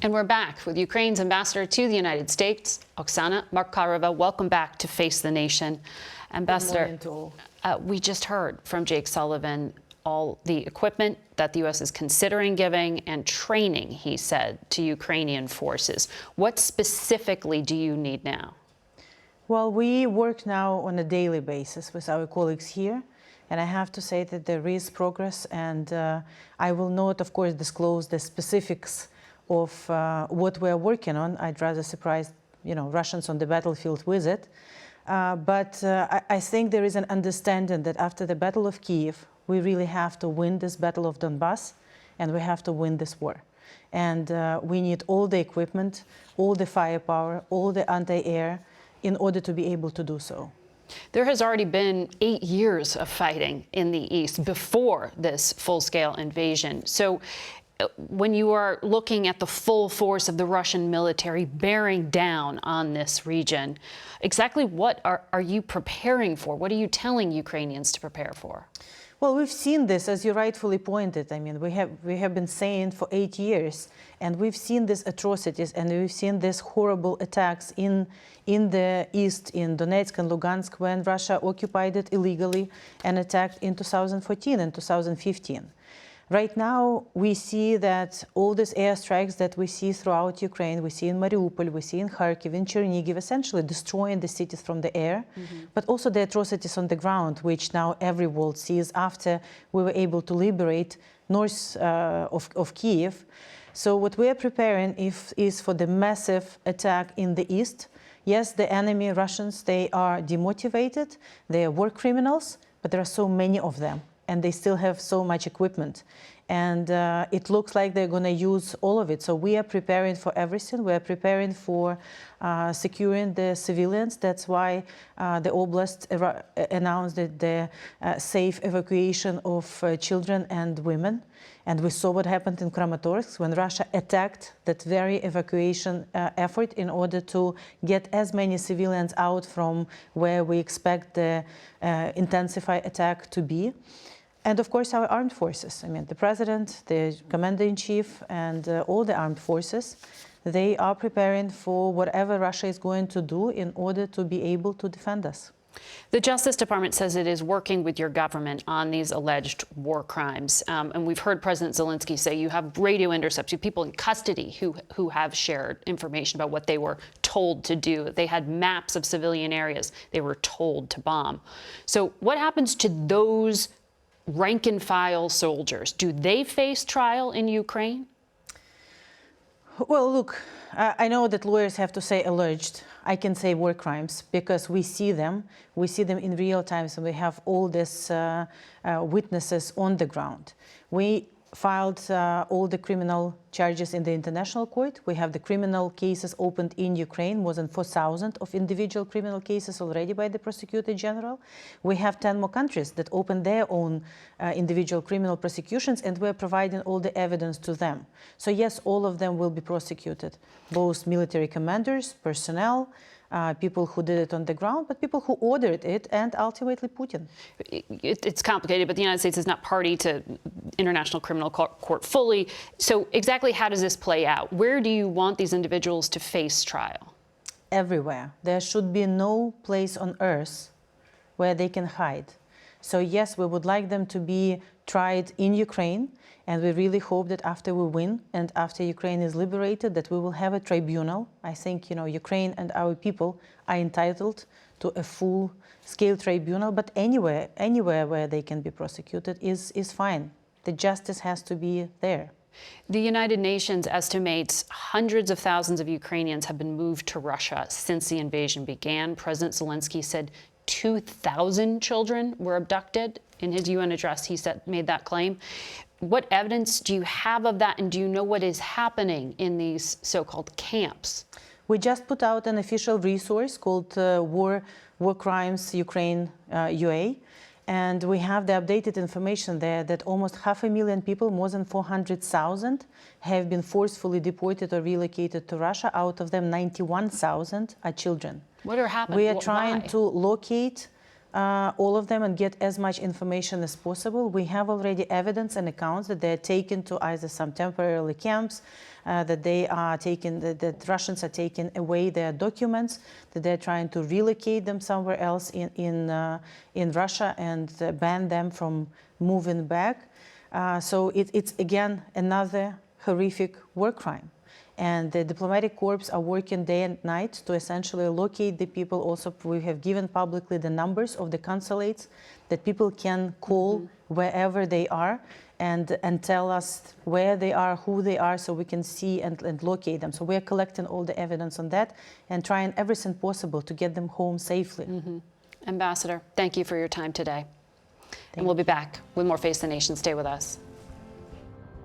And we're back with Ukraine's ambassador to the United States, Oksana Markarova. Welcome back to Face the Nation. Ambassador, we just heard from Jake Sullivan all the equipment that the U.S. is considering giving and training, he said, to Ukrainian forces. What specifically do you need now? Well, we work now on a daily basis with our colleagues here. And I have to say that there is progress, and I will not, of course, disclose the specifics of what we are working on. I'd rather surprise, Russians on the battlefield with it. But I think there is an understanding that after the Battle of Kiev, we really have to win this Battle of Donbass, and we have to win this war. And we need all the equipment, all the firepower, all the anti-air in order to be able to do so. There has already been 8 years of fighting in the East before this full-scale invasion. So when you are looking at the full force of the Russian military bearing down on this region, exactly what are you preparing for? What are you telling Ukrainians to prepare for? Well, we've seen this, as you rightfully pointed. I mean, we have been saying for 8 years, and we've seen these atrocities, and we've seen these horrible attacks in the east, in Donetsk and Lugansk, when Russia occupied it illegally and attacked in 2014 and 2015. Right now, we see that all these airstrikes that we see throughout Ukraine, we see in Mariupol, we see in Kharkiv, in Chernihiv, essentially destroying the cities from the air, but also the atrocities on the ground, which now every world sees after we were able to liberate north of Kiev. So what we are preparing is for the massive attack in the east. Yes, the enemy, Russians, they are demotivated, they are war criminals, but there are so many of them, and they still have so much equipment. And it looks like they're going to use all of it. So we are preparing for everything. We are preparing for securing the civilians. That's why the oblast announced the safe evacuation of children and women. And we saw what happened in Kramatorsk when Russia attacked that very evacuation effort in order to get as many civilians out from where we expect the intensified attack to be. And of course, our armed forces. I mean, the president, the commander-in-chief, and all the armed forces, they are preparing for whatever Russia is going to do in order to be able to defend us. The Justice Department says it is working with your government on these alleged war crimes. And we've heard President Zelensky say you have radio intercepts, you have people in custody who have shared information about what they were told to do. They had maps of civilian areas they were told to bomb. So what happens to those rank-and-file soldiers? Do they face trial in Ukraine? Well, look, I know that lawyers have to say alleged. I can say war crimes because we see them. We see them in real time, and we have all these witnesses on the ground. We filed all the criminal charges in the international court. We have the criminal cases opened in Ukraine, more than 4,000 of individual criminal cases already by the prosecutor general. We have 10 more countries that opened their own individual criminal prosecutions, and we're providing all the evidence to them. So yes, all of them will be prosecuted, both military commanders, personnel, people who did it on the ground, but people who ordered it, and ultimately Putin. It's complicated, but the United States is not party to International Criminal Court fully. So exactly how does this play out? Where do you want these individuals to face trial? Everywhere. There should be no place on earth where they can hide. So yes, we would like them to be tried in Ukraine, and we really hope that after we win and after Ukraine is liberated, that we will have a tribunal. I think, Ukraine and our people are entitled to a full-scale tribunal, but anywhere where they can be prosecuted is fine. The justice has to be there. The United Nations estimates hundreds of thousands of Ukrainians have been moved to Russia since the invasion began. President Zelensky said 2,000 children were abducted. In his UN address, he made that claim. What evidence do you have of that, and do you know what is happening in these so-called camps? We just put out an official resource called War Crimes Ukraine UA, and we have the updated information there that almost 500,000 people, more than 400,000, have been forcefully deported or relocated to Russia. Out of them, 91,000 are children. What are happening? We are trying to locate all of them and get as much information as possible. We have already evidence and accounts that they're taken to either some temporary camps, that they are taking, that Russians are taking away their documents, that they're trying to relocate them somewhere else in Russia and ban them from moving back. So it's again another horrific war crime. And the diplomatic corps are working day and night to essentially locate the people. Also, we have given publicly the numbers of the consulates that people can call wherever they are and tell us where they are, who they are, so we can see and locate them. So we are collecting all the evidence on that and trying everything possible to get them home safely. Ambassador, thank you for your time today. And we'll be back with more Face the Nation. Stay with us.